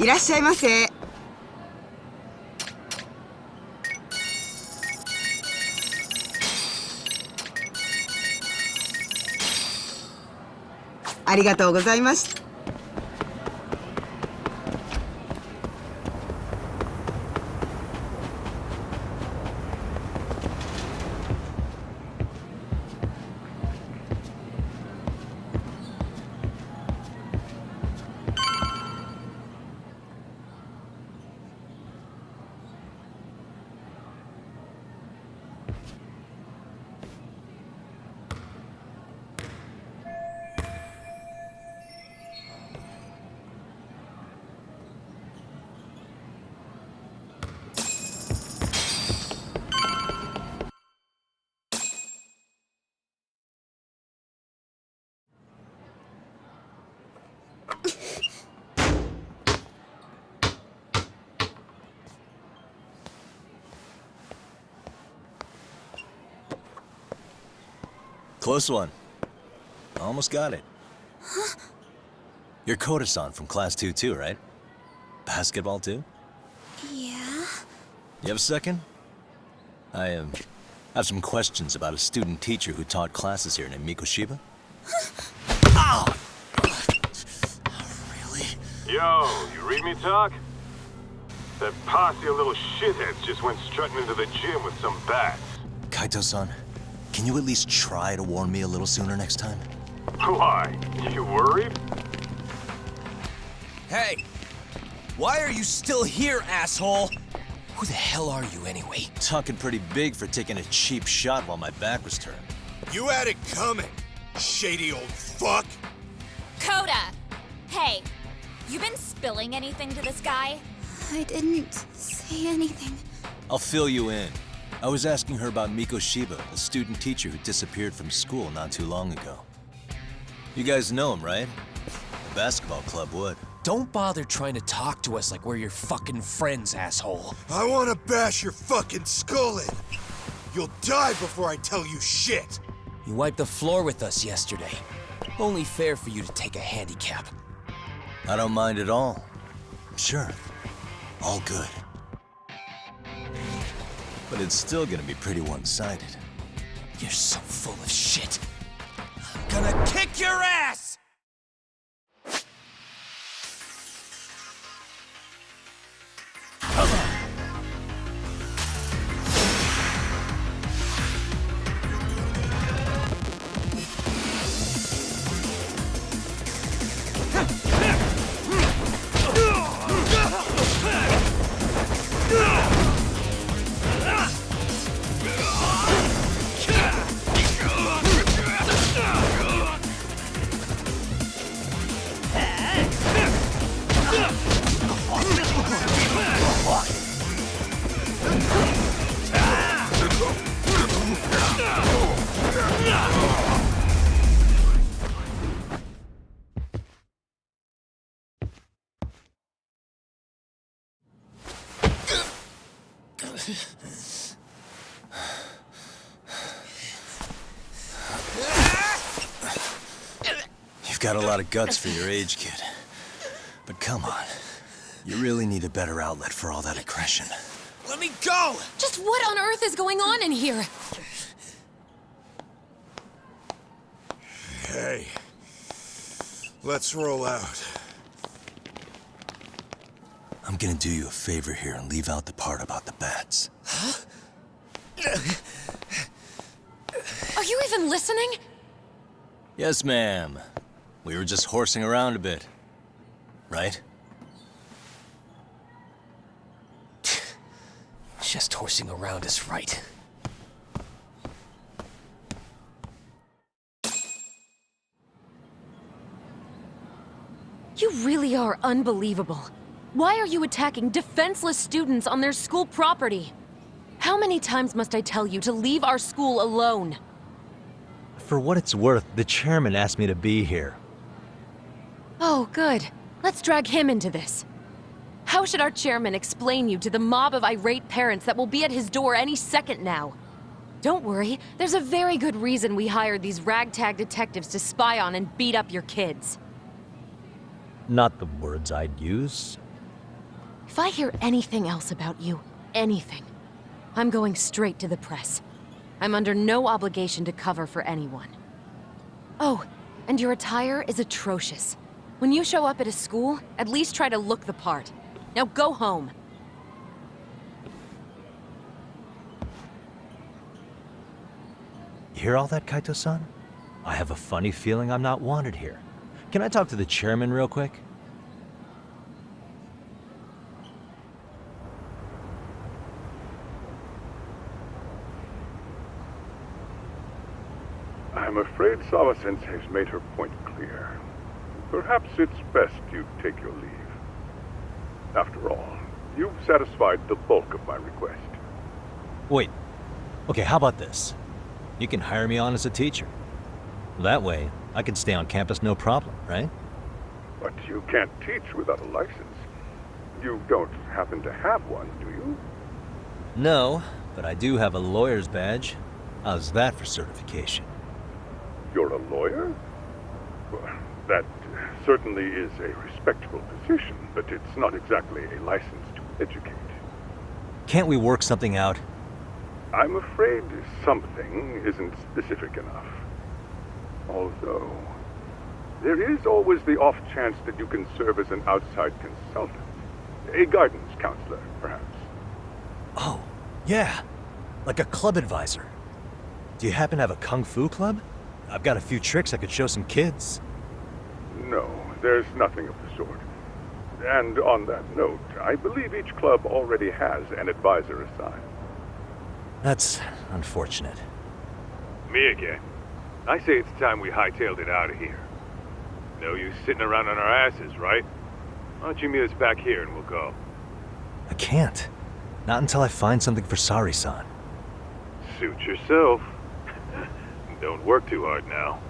いらっしゃいませ。ありがとうございました。Close one. Almost got it. Huh? You're Koda-san from Class 2 too, right? Basketball too? Yeah? You have a second? I have some questions about a student teacher who taught classes here named Mikoshiba. Ow! Really? Yo, you read me talk? That posse of little shitheads just went strutting into the gym with some bats. Kaito-san, can you at least try to warn me a little sooner next time? Why? You worried? Hey! Why are you still here, asshole? Who the hell are you, anyway? Talking pretty big for taking a cheap shot while my back was turned. You had it coming, shady old fuck! Koda! Hey, you been spilling anything to this guy? I didn't say anything. I'll fill you in. I was asking her about Mikoshiba, a student teacher who disappeared from school not too long ago. You guys know him, right? The basketball club would. Don't bother trying to talk to us like we're your fucking friends, asshole. I wanna bash your fucking skull in. You'll die before I tell you shit. You wiped the floor with us yesterday. Only fair for you to take a handicap. I don't mind at all. Sure. All good. But it's still gonna be pretty one-sided. You're so full of shit. I'm gonna kick your ass! You've got a lot of guts for your age, kid. But come on. You really need a better outlet for all that aggression. Let me go! Just what on earth is going on in here? Hey, let's roll out. I'm gonna do you a favor here and leave out the part about the bats. Huh? Are you even listening? Yes, ma'am. We were just horsing around a bit. Right? Just horsing around is right. You really are unbelievable. Why are you attacking defenseless students on their school property? How many times must I tell you to leave our school alone? For what it's worth, the chairman asked me to be here. Oh, good. Let's drag him into this. How should our chairman explain you to the mob of irate parents that will be at his door any second now? Don't worry, there's a very good reason we hired these ragtag detectives to spy on and beat up your kids. Not the words I'd use. If I hear anything else about you, anything, I'm going straight to the press. I'm under no obligation to cover for anyone. Oh, and your attire is atrocious. When you show up at a school, at least try to look the part. Now go home. You hear all that, Kaito-san? I have a funny feeling I'm not wanted here. Can I talk to the chairman real quick? I'm afraid Sawa-sensei's made her point clear. Perhaps it's best you take your leave. After all, you've satisfied the bulk of my request. Wait. Okay, how about this? You can hire me on as a teacher. That way, I can stay on campus no problem, right? But you can't teach without a license. You don't happen to have one, do you? No, but I do have a lawyer's badge. How's that for certification? You're a lawyer? Well, that certainly is a respectable position, but it's not exactly a license to educate. Can't we work something out? I'm afraid something isn't specific enough. Although, there is always the off chance that you can serve as an outside consultant. A guidance counselor, perhaps. Oh, yeah. Like a club advisor. Do you happen to have a kung fu club? I've got a few tricks I could show some kids. No, there's nothing of the sort. And on that note, I believe each club already has an advisor assigned. That's unfortunate. Me again. I say it's time we hightailed it out of here. No use sitting around on our asses, right? Why don't you meet us back here and we'll go? I can't. Not until I find something for Sari-san. Suit yourself. Don't work too hard now.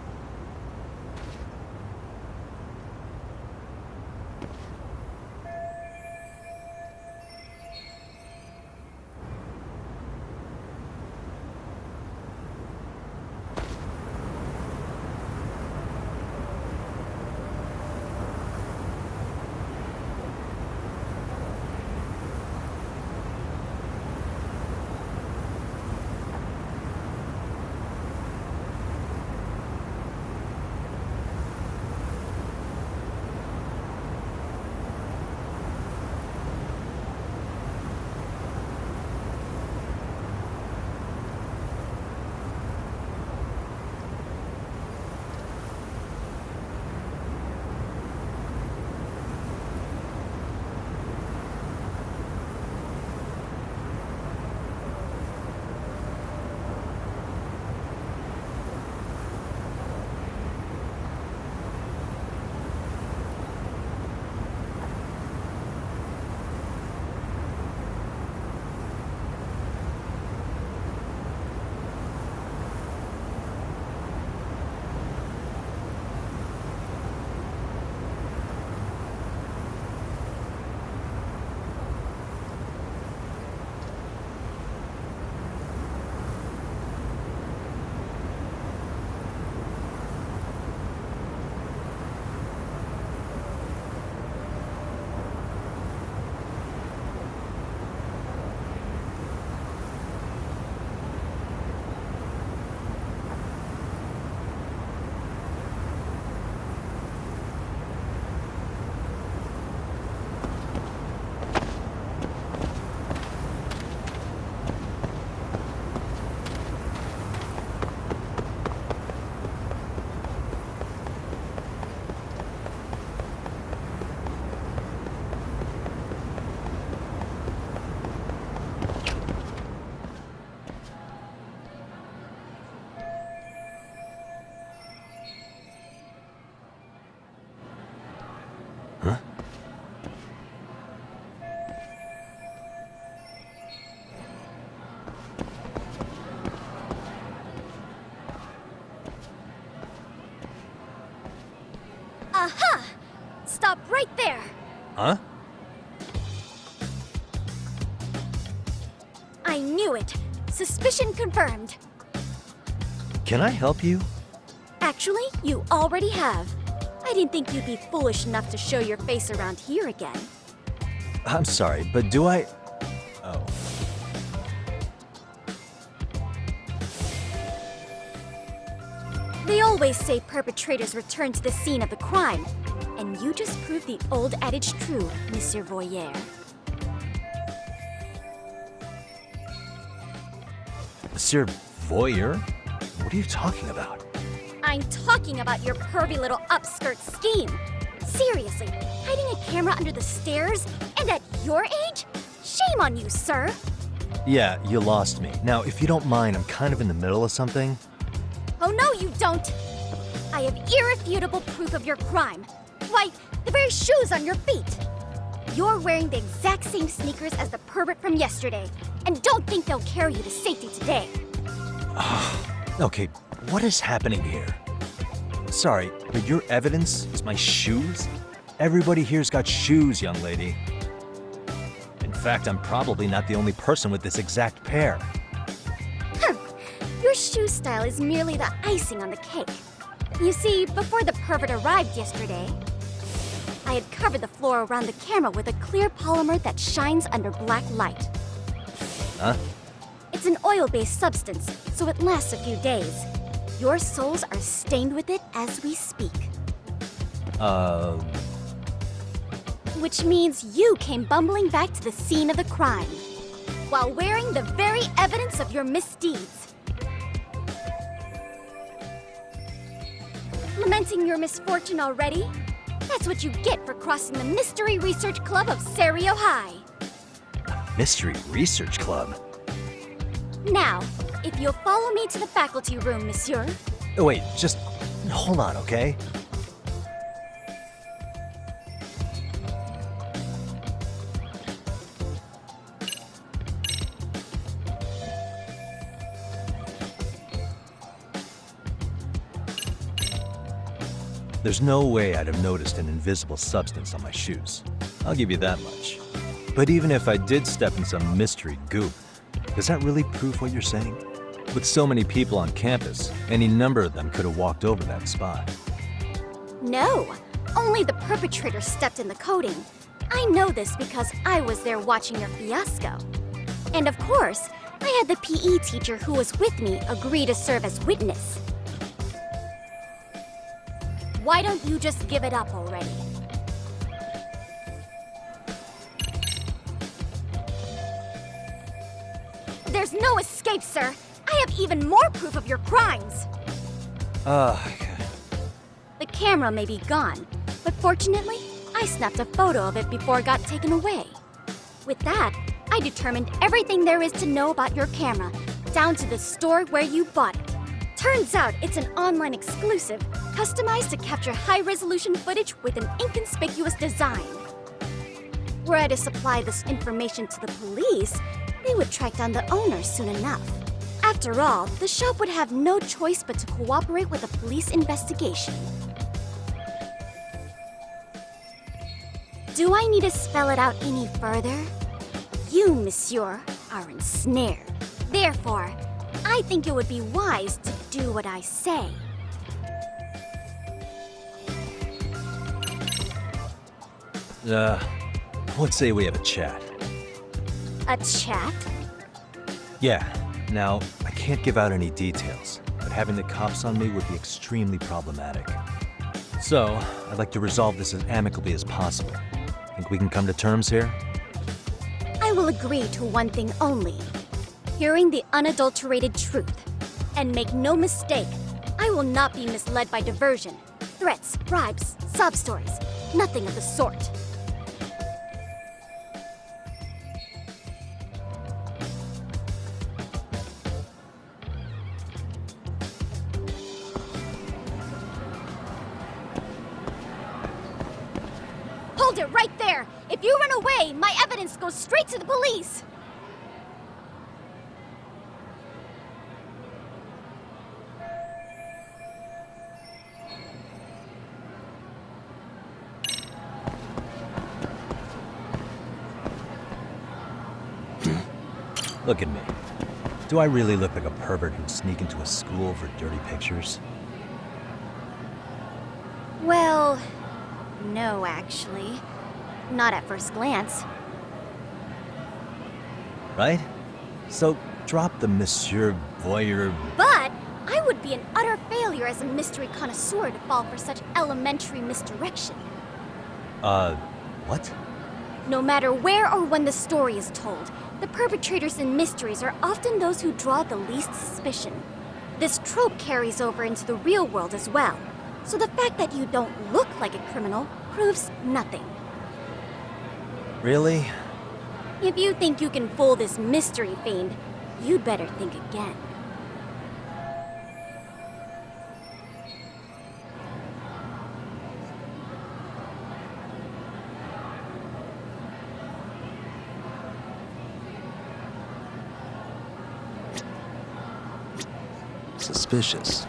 Aha! Stop right there! Huh? I knew it! Suspicion confirmed. Can I help you? Actually, you already have. I didn't think you'd be foolish enough to show your face around here again. I'm sorry, but do I... Oh. They always say perpetrators return to the scene of the crime. And you just proved the old adage true, Monsieur Voyeur. Monsieur Voyeur? What are you talking about? I'm talking about your pervy little upskirt scheme. Seriously, hiding a camera under the stairs? And at your age? Shame on you, sir. Yeah, you lost me. Now, if you don't mind, I'm kind of in the middle of something. Oh no, you don't! I have irrefutable proof of your crime. Why, the very shoes on your feet. You're wearing the exact same sneakers as the pervert from yesterday, and don't think they'll carry you to safety today. Okay, what is happening here? Sorry, but your evidence is my shoes? Everybody here's got shoes, young lady. In fact, I'm probably not the only person with this exact pair. Your shoe style is merely the icing on the cake. You see, before the pervert arrived yesterday, I had covered the floor around the camera with a clear polymer that shines under black light. Huh? It's an oil-based substance, so it lasts a few days. Your soles are stained with it as we speak. Which means you came bumbling back to the scene of the crime, while wearing the very evidence of your misdeeds. Lamenting your misfortune already? That's what you get for crossing the Mystery Research Club of Serio High. Mystery Research Club? Now, if you'll follow me to the faculty room, monsieur. Oh, wait, just hold on, okay? There's no way I'd have noticed an invisible substance on my shoes. I'll give you that much. But even if I did step in some mystery goop, does that really prove what you're saying? With so many people on campus, any number of them could have walked over that spot. No, only the perpetrator stepped in the coating. I know this because I was there watching your fiasco. And of course, I had the PE teacher who was with me agree to serve as witness. Why don't you just give it up already? There's no escape, sir. I have even more proof of your crimes. The camera may be gone, but fortunately, I snapped a photo of it before it got taken away. With that, I determined everything there is to know about your camera, down to the store where you bought it. Turns out it's an online exclusive, customized to capture high-resolution footage with an inconspicuous design. Were I to supply this information to the police, they would track down the owner soon enough. After all, the shop would have no choice but to cooperate with a police investigation. Do I need to spell it out any further? You, monsieur, are ensnared. Therefore, I think it would be wise to do what I say. Let's say we have a chat. A chat? Yeah. Now, I can't give out any details, but having the cops on me would be extremely problematic. So, I'd like to resolve this as amicably as possible. Think we can come to terms here? I will agree to one thing only. Hearing the unadulterated truth. And make no mistake, I will not be misled by diversion, threats, bribes, sob stories. Nothing of the sort. Hold it right there! If you run away, my evidence goes straight to the police! Look at me. Do I really look like a pervert who'd sneak into a school for dirty pictures? Well, no, actually. Not at first glance. right? So drop the Monsieur Voyeur. But I would be an utter failure as a mystery connoisseur to fall for such elementary misdirection. What? No matter where or when the story is told, the perpetrators in mysteries are often those who draw the least suspicion. This trope carries over into the real world as well, so the fact that you don't look like a criminal proves nothing. Really? If you think you can fool this mystery fiend, you'd better think again. Suspicious.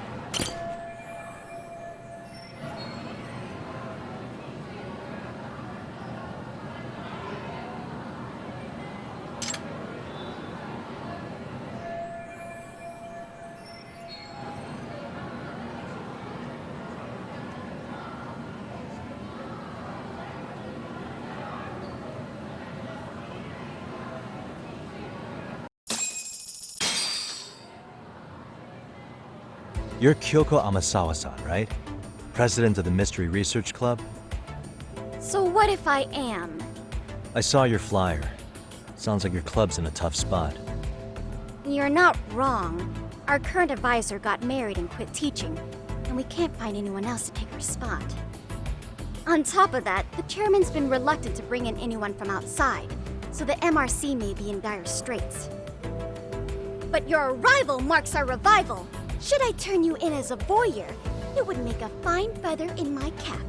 You're Kyoko Amasawa-san, right? President of the Mystery Research Club? So what if I am? I saw your flyer. Sounds like your club's in a tough spot. You're not wrong. Our current advisor got married and quit teaching, and we can't find anyone else to take her spot. On top of that, the chairman's been reluctant to bring in anyone from outside, so the MRC may be in dire straits. But your arrival marks our revival. Should I turn you in as a voyeur, it would make a fine feather in my cap.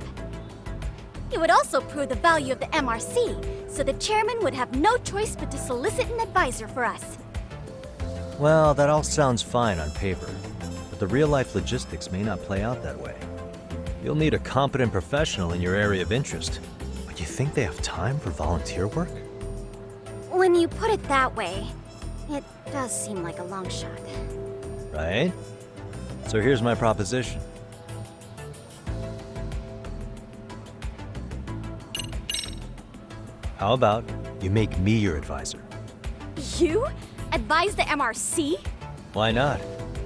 It would also prove the value of the MRC, so the chairman would have no choice but to solicit an advisor for us. Well, that all sounds fine on paper, but the real-life logistics may not play out that way. You'll need a competent professional in your area of interest, but you think they have time for volunteer work? When you put it that way, it does seem like a long shot. Right? So here's my proposition. How about you make me your advisor? You? Advise the MRC? Why not?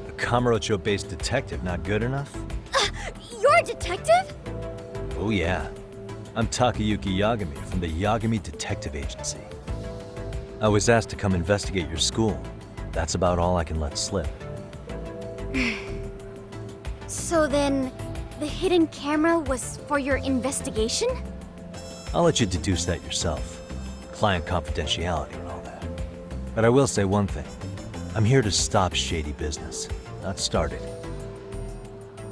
A Kamurocho-based detective not good enough? You're a detective? Oh yeah. I'm Takayuki Yagami from the Yagami Detective Agency. I was asked to come investigate your school. That's about all I can let slip. So then, the hidden camera was for your investigation? I'll let you deduce that yourself. Client confidentiality and all that. But I will say one thing. I'm here to stop shady business, not start it.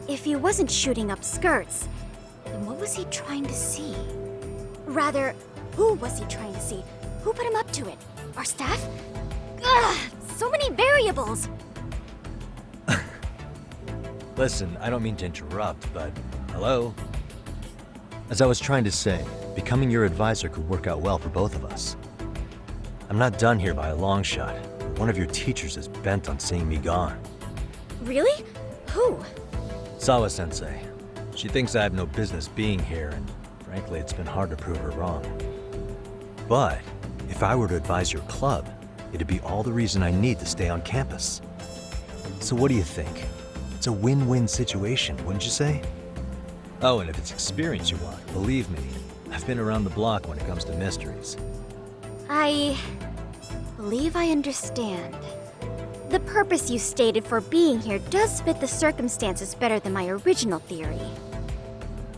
If he wasn't shooting up skirts, then what was he trying to see? Rather, who was he trying to see? Who put him up to it? Our staff? Ugh, so many variables! Listen, I don't mean to interrupt, but hello? As I was trying to say, becoming your advisor could work out well for both of us. I'm not done here by a long shot. One of your teachers is bent on seeing me gone. Really? Who? Sawa-sensei. She thinks I have no business being here, and frankly, it's been hard to prove her wrong. But if I were to advise your club, it'd be all the reason I need to stay on campus. So what do you think? It's a win-win situation, wouldn't you say? Oh, and if it's experience you want, believe me, I've been around the block when it comes to mysteries. I believe I understand. The purpose you stated for being here does fit the circumstances better than my original theory.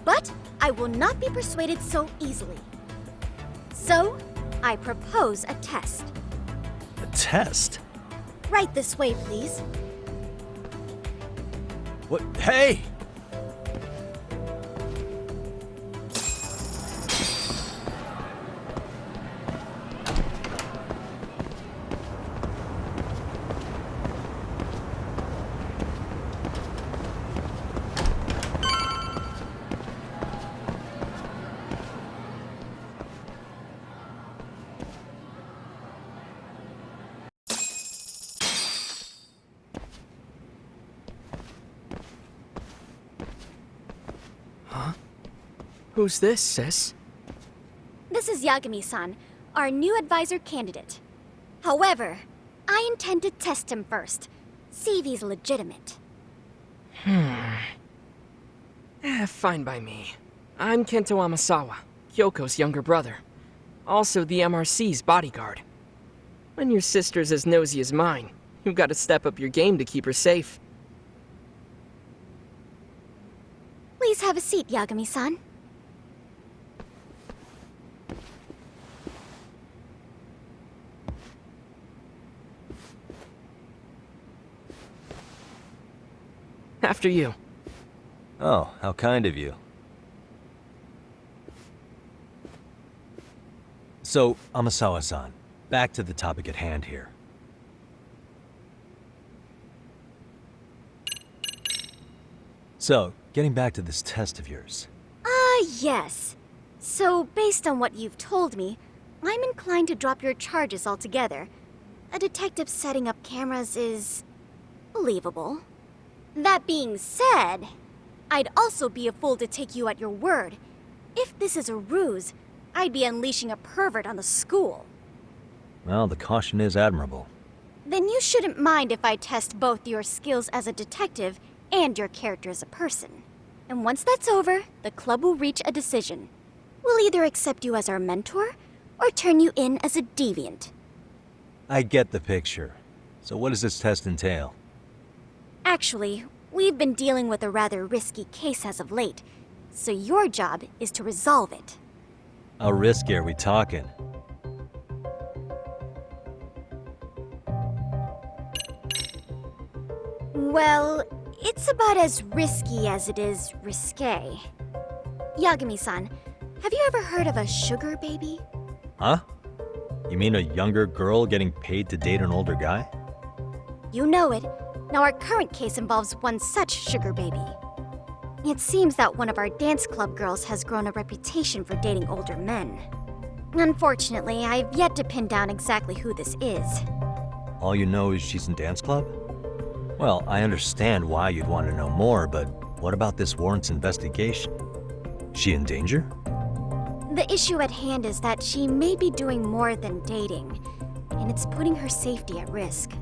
But I will not be persuaded so easily. So, I propose a test. A test? Right this way, please. What? Hey! Who's this, sis? This is Yagami-san, our new advisor candidate. However, I intend to test him first. See if he's legitimate. Fine by me. I'm Kento Amasawa, Kyoko's younger brother. Also the MRC's bodyguard. When your sister's as nosy as mine, you've got to step up your game to keep her safe. Please have a seat, Yagami-san. After you. Oh, how kind of you. So, Amasawa-san, back to the topic at hand here. So, getting back to this test of yours. Yes. So, based on what you've told me, I'm inclined to drop your charges altogether. A detective setting up cameras is believable. That being said, I'd also be a fool to take you at your word. If this is a ruse, I'd be unleashing a pervert on the school. Well, the caution is admirable. Then you shouldn't mind if I test both your skills as a detective and your character as a person. And once that's over, the club will reach a decision. We'll either accept you as our mentor, or turn you in as a deviant. I get the picture. So what does this test entail? Actually, we've been dealing with a rather risky case as of late, so your job is to resolve it. How risky are we talking? Well, it's about as risky as it is risque. Yagami-san, have you ever heard of a sugar baby? Huh? You mean a younger girl getting paid to date an older guy? You know it. Now our current case involves one such sugar baby. It seems that one of our dance club girls has grown a reputation for dating older men. Unfortunately, I've yet to pin down exactly who this is. All you know is she's in dance club? Well, I understand why you'd want to know more, but what about this warrants investigation? She in danger? The issue at hand is that she may be doing more than dating, and it's putting her safety at risk.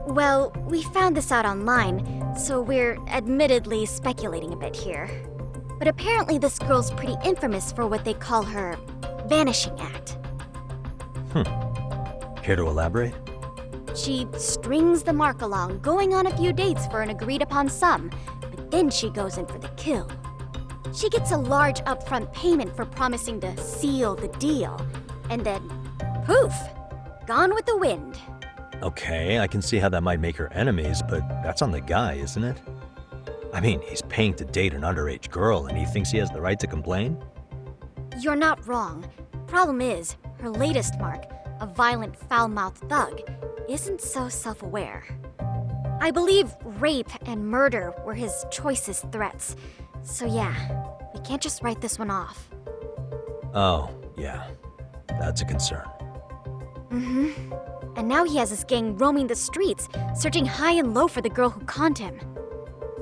Well, we found this out online, so we're admittedly speculating a bit here. But apparently this girl's pretty infamous for what they call her vanishing act. Care to elaborate? She strings the mark along, going on a few dates for an agreed-upon sum, but then she goes in for the kill. She gets a large upfront payment for promising to seal the deal, and then, poof, gone with the wind. Okay, I can see how that might make her enemies, but that's on the guy, isn't it? I mean, he's paying to date an underage girl, and he thinks he has the right to complain? You're not wrong. Problem is, her latest mark, a violent, foul-mouthed thug, isn't so self-aware. I believe rape and murder were his choicest threats. So yeah, we can't just write this one off. Oh, yeah. That's a concern. Mm-hmm. And now he has his gang roaming the streets, searching high and low for the girl who conned him.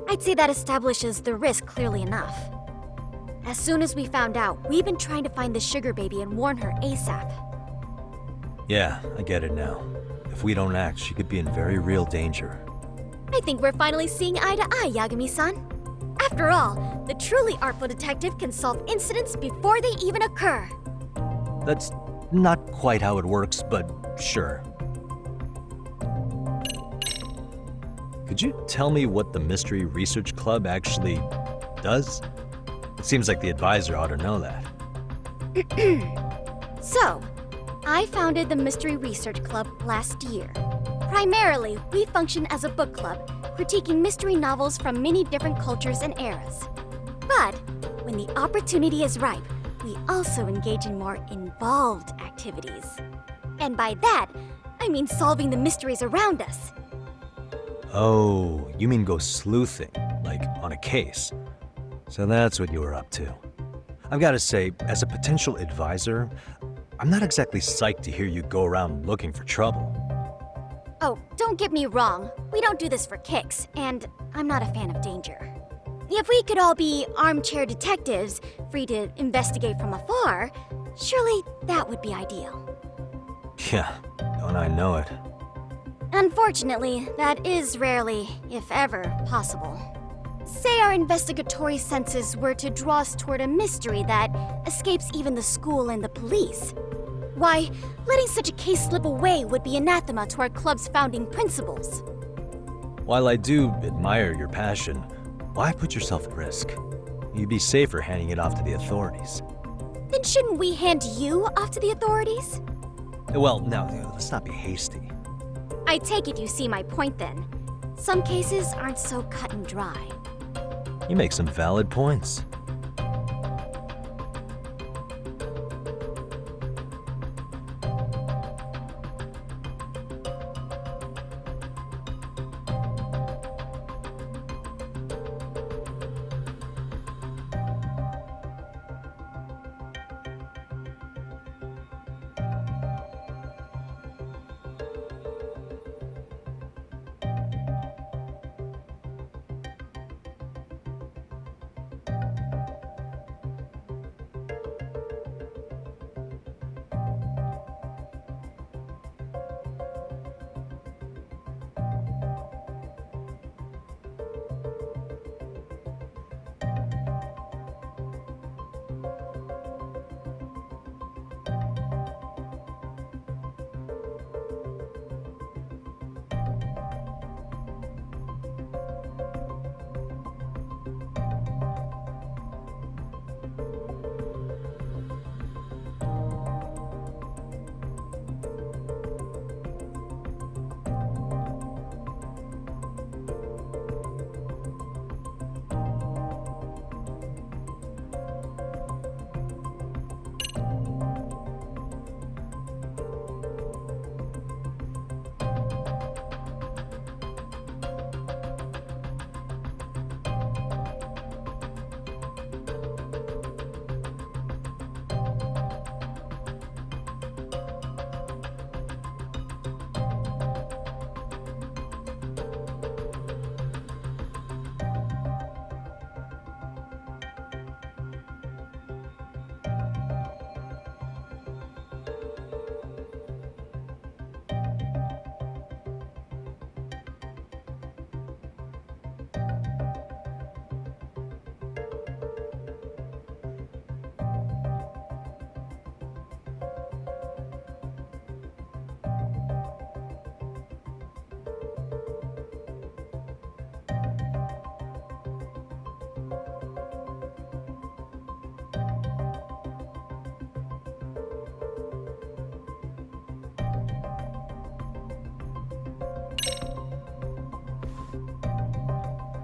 I'd say that establishes the risk clearly enough. As soon as we found out, we've been trying to find the sugar baby and warn her ASAP. Yeah, I get it now. If we don't act, she could be in very real danger. I think we're finally seeing eye to eye, Yagami-san. After all, the truly artful detective can solve incidents before they even occur. That's not quite how it works, but sure. Could you tell me what the Mystery Research Club actually does? It seems like the advisor ought to know that. So, I founded the Mystery Research Club last year. Primarily, we function as a book club, critiquing mystery novels from many different cultures and eras. But when the opportunity is ripe, we also engage in more involved activities. And by that, I mean solving the mysteries around us. Oh, you mean go sleuthing, like on a case. So that's what you were up to. I've got to say, as a potential advisor, I'm not exactly psyched to hear you go around looking for trouble. Oh, don't get me wrong. We don't do this for kicks, and I'm not a fan of danger. If we could all be armchair detectives, free to investigate from afar, surely that would be ideal. Yeah, Don't I know it? Unfortunately, that is rarely, if ever, possible. Say our investigatory senses were to draw us toward a mystery that escapes even the school and the police. Why, letting such a case slip away would be anathema to our club's founding principles. While I do admire your passion, why put yourself at risk? You'd be safer handing it off to the authorities. Then shouldn't we hand you off to the authorities? Well, now, let's not be hasty. I take it you see my point then. Some cases aren't so cut and dry. You make some valid points.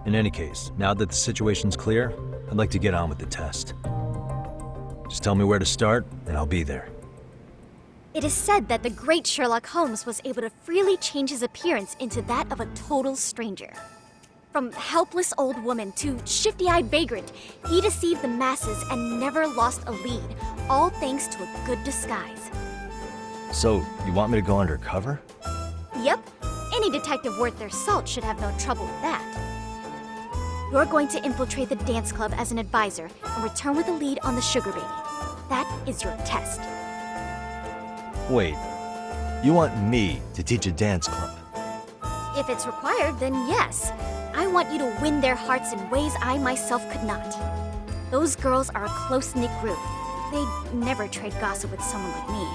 In any case, now that the situation's clear, I'd like to get on with the test. Just tell me where to start, and I'll be there. It is said that the great Sherlock Holmes was able to freely change his appearance into that of a total stranger. From helpless old woman to shifty-eyed vagrant, he deceived the masses and never lost a lead, all thanks to a good disguise. So, you want me to go undercover? Yep, any detective worth their salt should have no trouble with that. You're going to infiltrate the dance club as an advisor and return with a lead on the sugar baby. That is your test. Wait, you want me to teach a dance club? If it's required, then yes. I want you to win their hearts in ways I myself could not. Those girls are a close-knit group. They'd never trade gossip with someone like me.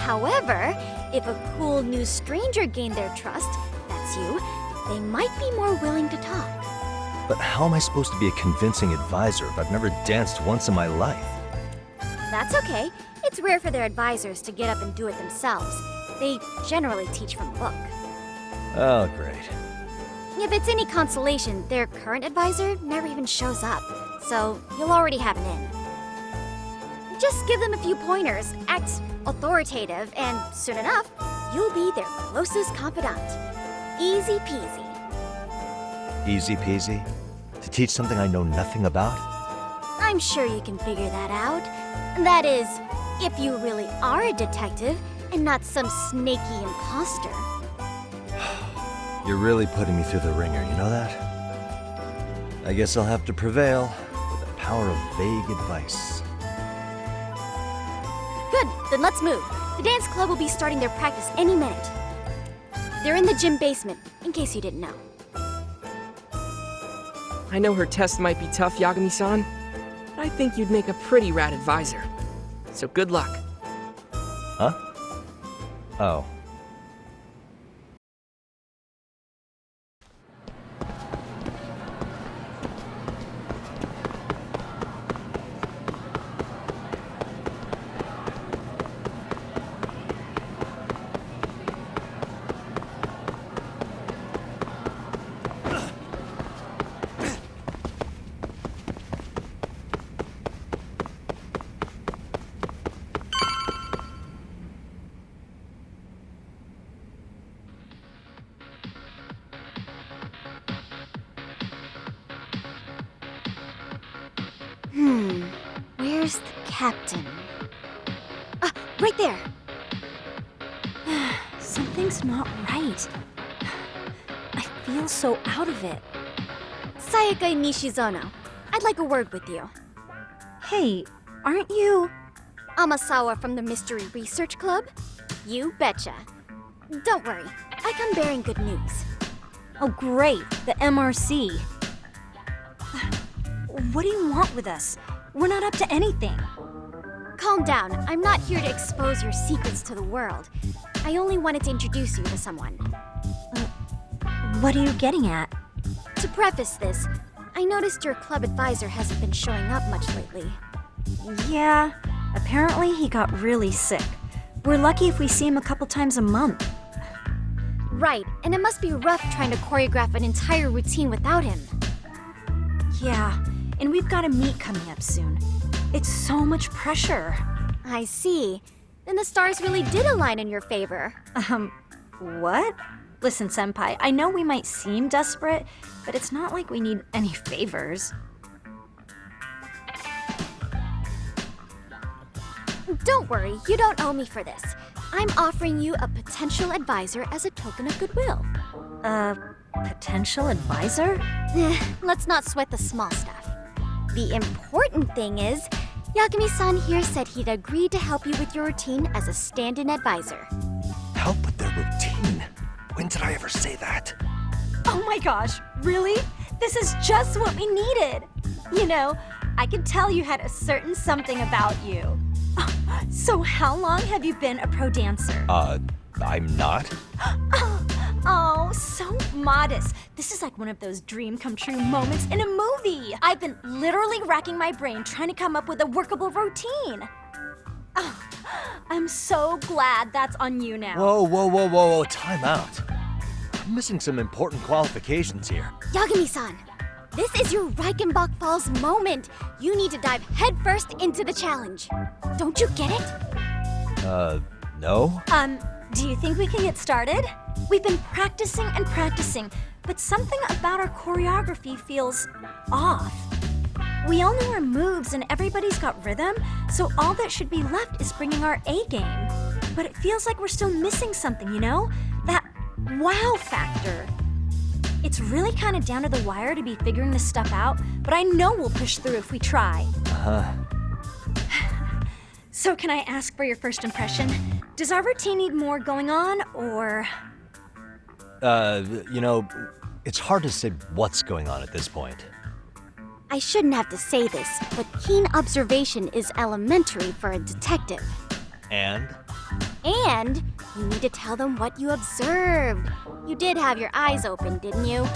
However, if a cool new stranger gained their trust, that's you, they might be more willing to talk. But how am I supposed to be a convincing advisor if I've never danced once in my life? That's okay. It's rare for their advisors to get up and do it themselves. They generally teach from a book. Oh, great. If it's any consolation, their current advisor never even shows up, so you'll already have an in. Just give them a few pointers, act authoritative, and soon enough, you'll be their closest confidant. Easy peasy. Easy peasy? To teach something I know nothing about? I'm sure you can figure that out. That is, if you really are a detective and not some snaky imposter. You're really putting me through the ringer, you know that? I guess I'll have to prevail with the power of vague advice. Good, then let's move. The dance club will be starting their practice any minute. They're in the gym basement, in case you didn't know. I know her test might be tough, Yagami-san, but I think you'd make a pretty rad advisor. So good luck. Huh? Oh. Where's the captain? Ah, right there! Something's not right. I feel so out of it. Sayaka Nishizono, I'd like a word with you. Hey, aren't you... Amasawa from the Mystery Research Club? You betcha. Don't worry, I come bearing good news. Oh great, the MRC. What do you want with us? We're not up to anything. Calm down, I'm not here to expose your secrets to the world. I only wanted to introduce you to someone. What are you getting at? To preface this, I noticed your club advisor hasn't been showing up much lately. Yeah, apparently he got really sick. We're lucky if we see him a couple times a month. Right, and it must be rough trying to choreograph an entire routine without him. Yeah, and we've got a meet coming up soon. It's so much pressure. I see. Then the stars really did align in your favor. What? Listen, Senpai, I know we might seem desperate, but it's not like we need any favors. Don't worry, you don't owe me for this. I'm offering you a potential advisor as a token of goodwill. Potential advisor? Let's not sweat the small stuff. The important thing is, Yagami-san here said he'd agreed to help you with your routine as a stand-in advisor. Help with their routine? When did I ever say that? Oh my gosh, really? This is just what we needed. You know, I could tell you had a certain something about you. So how long have you been a pro dancer? I'm not. Oh, so modest. This is like one of those dream come true moments in a movie. I've been literally racking my brain trying to come up with a workable routine. Oh, I'm so glad that's on you now. Whoa, time out. I'm missing some important qualifications here. Yagami-san, this is your Reichenbach Falls moment. You need to dive headfirst into the challenge. Don't you get it? No? Do you think we can get started? We've been practicing and practicing, but something about our choreography feels off. We all know our moves and everybody's got rhythm, so all that should be left is bringing our A game. But it feels like we're still missing something, you know? That wow factor. It's really kind of down to the wire to be figuring this stuff out, but I know we'll push through if we try. So can I ask for your first impression? Does our routine need more going on, or...? You know, it's hard to say what's going on at this point. I shouldn't have to say this, but keen observation is elementary for a detective. And? And you need to tell them what you observed. You did have your eyes open, didn't you?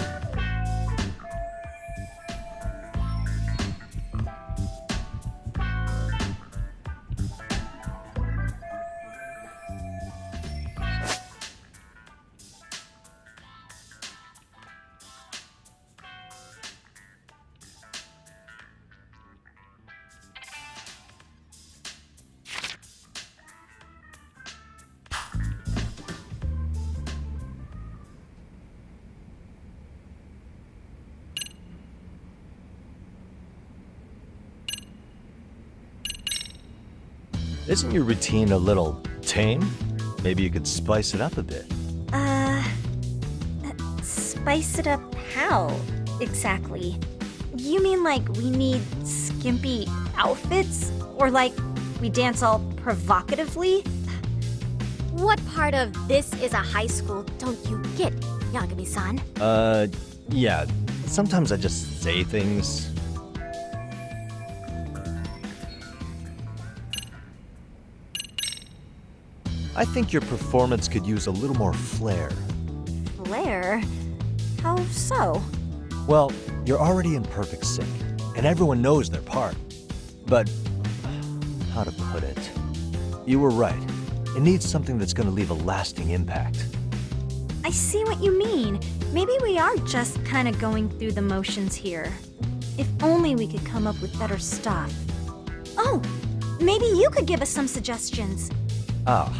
Isn't your routine a little tame? Maybe you could spice it up a bit. Spice it up how, exactly? You mean like we need skimpy outfits? Or like we dance all provocatively? What part of this is a high school don't you get, Yagami-san? Yeah. Sometimes I just say things. I think your performance could use a little more flair. Flair? How so? Well, you're already in perfect sync, and everyone knows their part. But, how to put it? You were right. It needs something that's gonna leave a lasting impact. I see what you mean. Maybe we are just kind of going through the motions here. If only we could come up with better stuff. Oh, maybe you could give us some suggestions. Ah.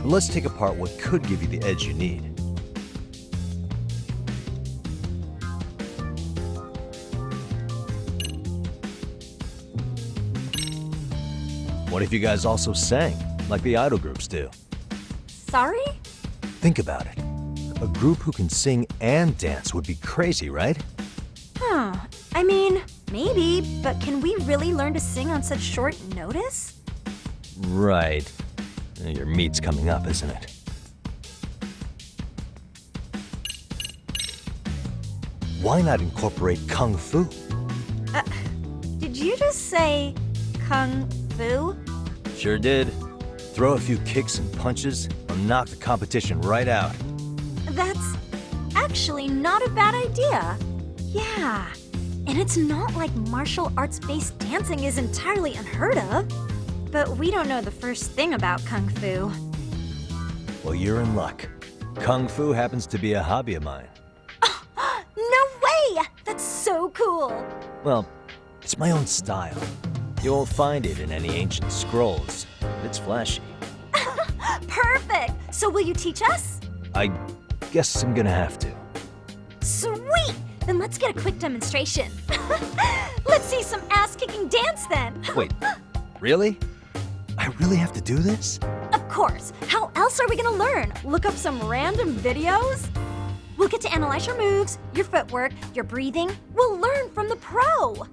Let's take apart what could give you the edge you need. What if you guys also sang, like the idol groups do? Sorry? Think about it. A group who can sing and dance would be crazy, right? Huh. I mean, maybe, but can we really learn to sing on such short notice? Right. Your meat's coming up, isn't it? Why not incorporate Kung Fu? Did you just say Kung Fu? Sure did. Throw a few kicks and punches, or knock the competition right out. That's actually not a bad idea. Yeah. And it's not like martial arts-based dancing is entirely unheard of. But we don't know the first thing about Kung Fu. Well, you're in luck. Kung Fu happens to be a hobby of mine. No way! That's so cool! Well, it's my own style. You won't find it in any ancient scrolls. It's flashy. Perfect! So will you teach us? I guess I'm gonna have to. Sweet! Then let's get a quick demonstration. Let's see some ass-kicking dance then! Wait, really? I really have to do this? Of course! How else are we gonna learn? Look up some random videos? We'll get to analyze your moves, your footwork, your breathing. We'll learn from the pro!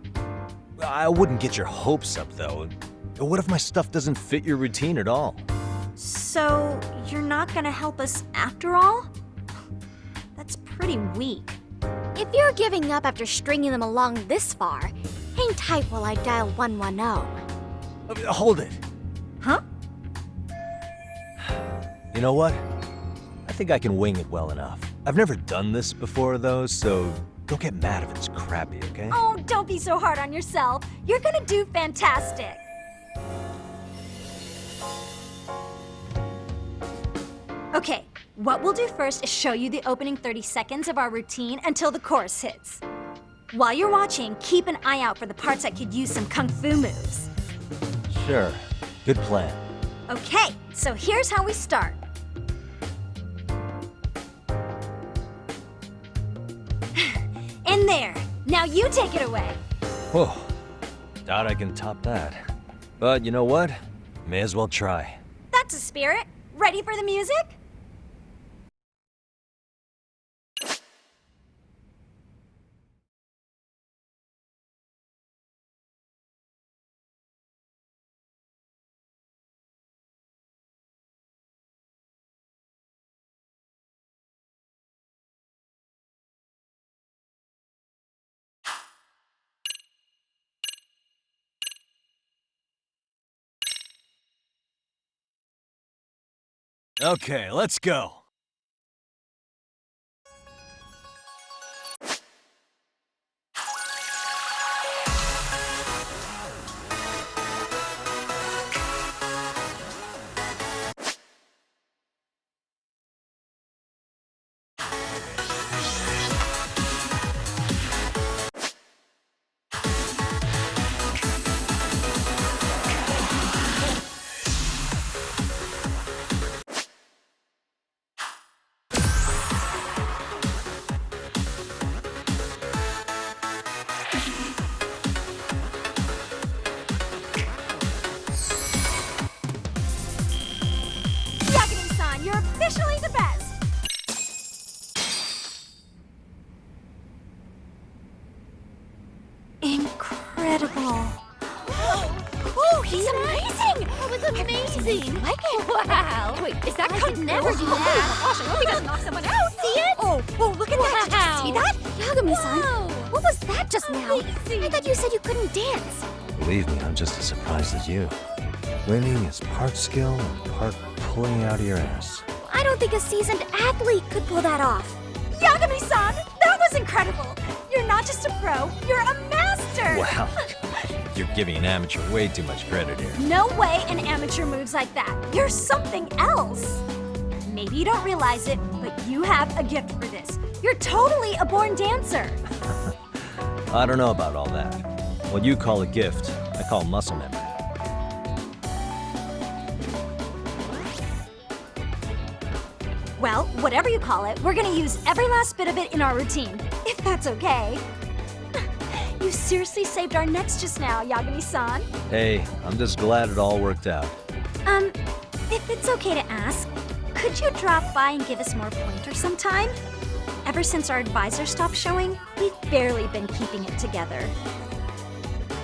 I wouldn't get your hopes up, though. What if my stuff doesn't fit your routine at all? So, you're not gonna help us after all? That's pretty weak. If you're giving up after stringing them along this far, hang tight while I dial 110. Hold it. Huh? You know what? I think I can wing it well enough. I've never done this before, though, so don't get mad if it's crappy, okay? Oh, don't be so hard on yourself. You're gonna do fantastic. Okay, what we'll do first is show you the opening 30 seconds of our routine until the chorus hits. While you're watching, keep an eye out for the parts that could use some kung fu moves. Sure. Good plan. Okay, so here's how we start. In there. Now you take it away. Whoa. Doubt I can top that. But you know what? May as well try. That's a spirit. Ready for the music? Okay, let's go. amazing! Like it? Wow! Wait, is that I cut? could never do that! Oh my gosh, I hope he doesn't knock someone out! See it? Oh, look at that! Did you see that? Yagami-san, Wow. what was that just now? I thought you said you couldn't dance. Believe me, I'm just as surprised as you. Winning is part skill and part pulling out of your ass. I don't think a seasoned athlete could pull that off. Yagami-san, that was incredible! You're not just a pro, you're a master! Wow. You're giving an amateur way too much credit here. No way an amateur moves like that. You're something else. Maybe you don't realize it, but you have a gift for this. You're totally a born dancer. I don't know about all that. What you call a gift, I call muscle memory. Well, whatever you call it, we're gonna use every last bit of it in our routine, if that's okay. You seriously saved our necks just now, Yagami-san. Hey, I'm just glad it all worked out. If it's okay to ask, could you drop by and give us more pointers sometime? Ever since our advisor stopped showing, we've barely been keeping it together.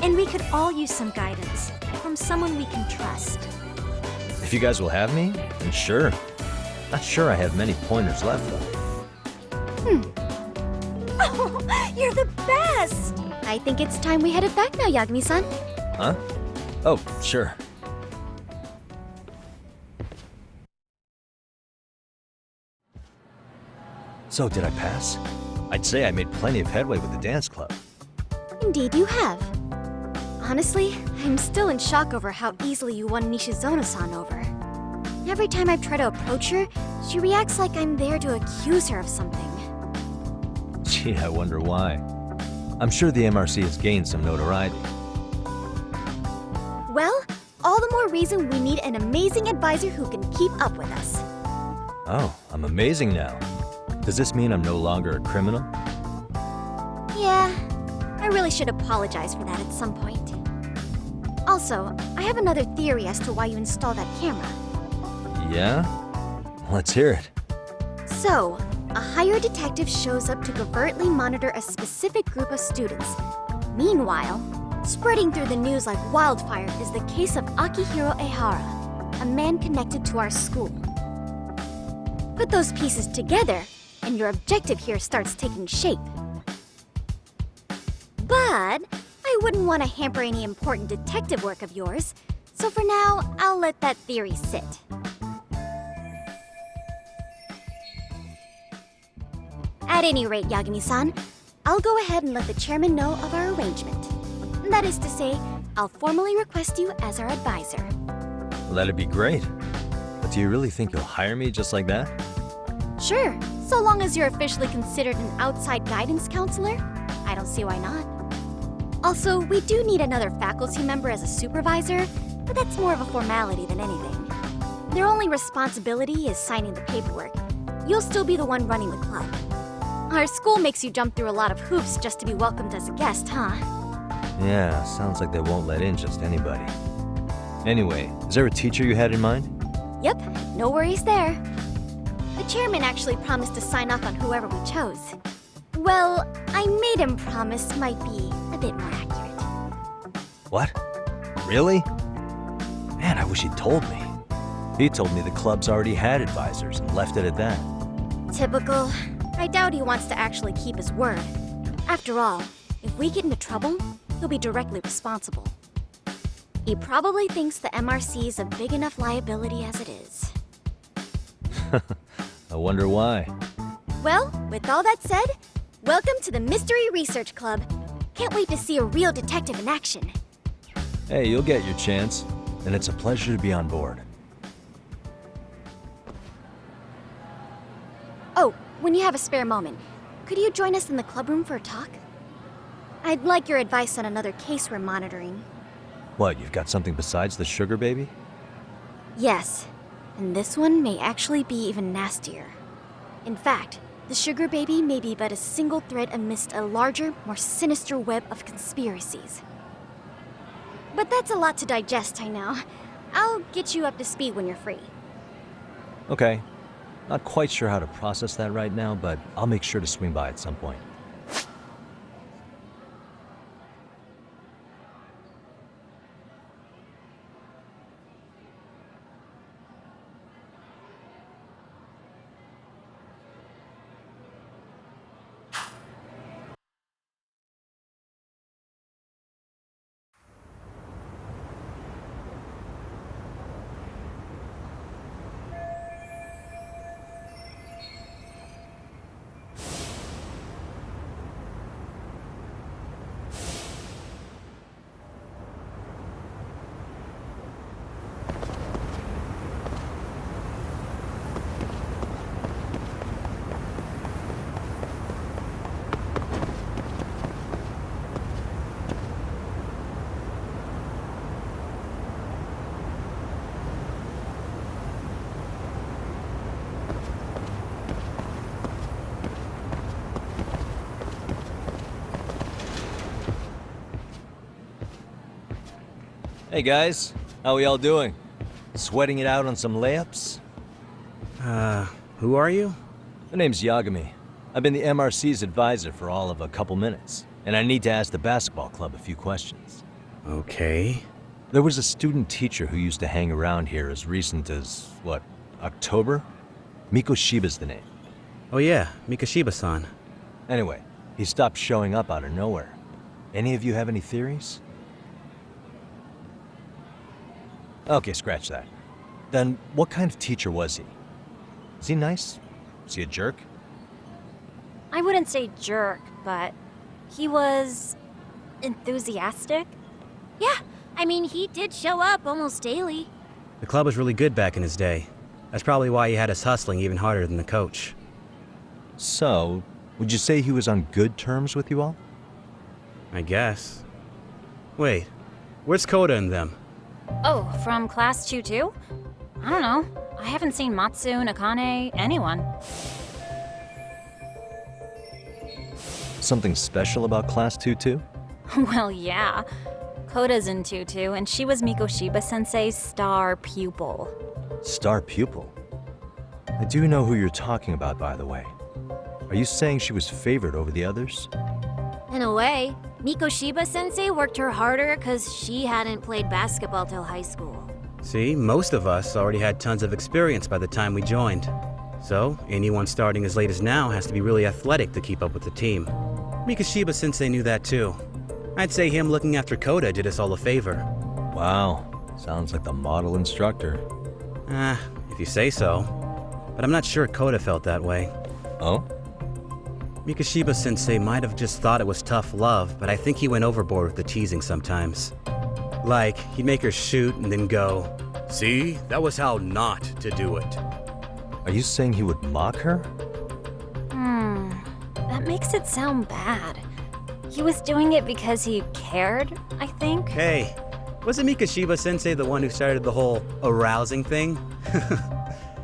And we could all use some guidance from someone we can trust. If you guys will have me, then sure. Not sure I have many pointers left, though. Oh, you're the best! I think it's time we headed back now, Yagami-san. Huh? Oh, sure. So, did I pass? I'd say I made plenty of headway with the dance club. Indeed you have. Honestly, I'm still in shock over how easily you won Nishizono-san over. Every time I try to approach her, she reacts like I'm there to accuse her of something. Gee, I wonder why. I'm sure the MRC has gained some notoriety. Well, all the more reason we need an amazing advisor who can keep up with us. Oh, I'm amazing now. Does this mean I'm no longer a criminal? Yeah, I really should apologize for that at some point. Also, I have another theory as to why you installed that camera. Yeah? Let's hear it. So, a hired detective shows up to covertly monitor a specific group of students. Meanwhile, spreading through the news like wildfire is the case of Akihiro Ehara, a man connected to our school. Put those pieces together, and your objective here starts taking shape. But I wouldn't want to hamper any important detective work of yours, so for now, I'll let that theory sit. At any rate, Yagami-san, I'll go ahead and let the chairman know of our arrangement. That is to say, I'll formally request you as our advisor. Well, that'd be great. But do you really think you'll hire me just like that? Sure, so long as you're officially considered an outside guidance counselor, I don't see why not. Also, we do need another faculty member as a supervisor, but that's more of a formality than anything. Their only responsibility is signing the paperwork. You'll still be the one running the club. Our school makes you jump through a lot of hoops just to be welcomed as a guest, huh? Yeah, sounds like they won't let in just anybody. Anyway, is there a teacher you had in mind? Yep, no worries there. The chairman actually promised to sign off on whoever we chose. Well, I made him promise might be a bit more accurate. What? Really? Man, I wish he'd told me. He told me the club's already had advisors and left it at that. Typical. I doubt he wants to actually keep his word. After all, if we get into trouble, he'll be directly responsible. He probably thinks the MRC is a big enough liability as it is. I wonder why. Well, with all that said, welcome to the Mystery Research Club. Can't wait to see a real detective in action. Hey, you'll get your chance, and it's a pleasure to be on board. Oh, when you have a spare moment, could you join us in the club room for a talk? I'd like your advice on another case we're monitoring. What, you've got something besides the sugar baby? Yes, and this one may actually be even nastier. In fact, the sugar baby may be but a single thread amidst a larger, more sinister web of conspiracies. But that's a lot to digest, I know. I'll get you up to speed when you're free. Okay. Not quite sure how to process that right now, but I'll make sure to swing by at some point. Hey guys, how we all doing? Sweating it out on some layups? Who are you? My name's Yagami. I've been the MRC's advisor for all of a couple minutes, and I need to ask the basketball club a few questions. Okay. There was a student teacher who used to hang around here as recent as, what, October? Mikoshiba's the name. Oh yeah, Mikoshiba-san. Anyway, he stopped showing up out of nowhere. Any of you have any theories? Okay, scratch that. Then, what kind of teacher was he? Is he nice? Is he a jerk? I wouldn't say jerk, but he was enthusiastic. Yeah, I mean, he did show up almost daily. The club was really good back in his day. That's probably why he had us hustling even harder than the coach. So, would you say he was on good terms with you all? I guess. Wait, where's Koda and them? Oh, from class 2 too? I don't know. I haven't seen Matsu, Nakane, anyone. Something special about Class 2-2? Well, yeah. Koda's in 2-2, and she was Mikoshiba-sensei's star pupil. Star pupil? I do know who you're talking about, by the way. Are you saying she was favored over the others? In a way, Mikoshiba-sensei worked her harder because she hadn't played basketball till high school. See, most of us already had tons of experience by the time we joined. So, anyone starting as late as now has to be really athletic to keep up with the team. Mikoshiba-sensei knew that too. I'd say him looking after Koda did us all a favor. Wow, sounds like the model instructor. If you say so. But I'm not sure Koda felt that way. Oh? Mikoshiba-sensei might have just thought it was tough love, but I think he went overboard with the teasing sometimes. Like, he'd make her shoot and then go, "See, that was how not to do it." Are you saying he would mock her? That makes it sound bad. He was doing it because he cared, I think. Hey, wasn't Mikoshiba-sensei the one who started the whole arousing thing?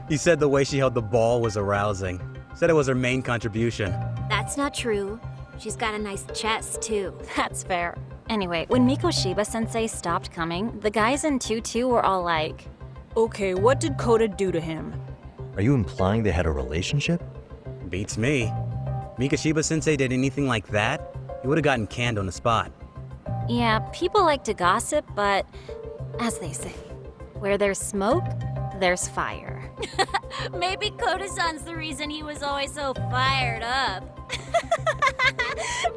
He said the way she held the ball was arousing. Said it was her main contribution. That's not true. She's got a nice chest, too. That's fair. Anyway, when Mikoshiba-sensei stopped coming, the guys in 2-2 were all like, "Okay, what did Koda do to him?" Are you implying they had a relationship? Beats me. Mikoshiba-sensei did anything like that, he would have gotten canned on the spot. yeah, people like to gossip, but as they say, where there's smoke, there's fire. Maybe Koda-san's the reason he was always so fired up.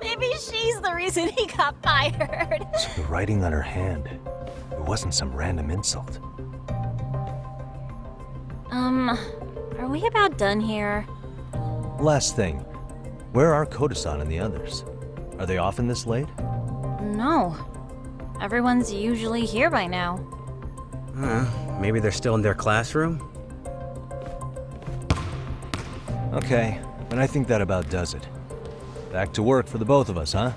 Maybe she's the reason he got fired. So the writing on her hand, it wasn't some random insult. Are we about done here? Last thing, where are Koda-san and the others? Are they often this late? No. Everyone's usually here by now. Maybe they're still in their classroom? Okay, then I think that about does it. Back to work for the both of us, huh?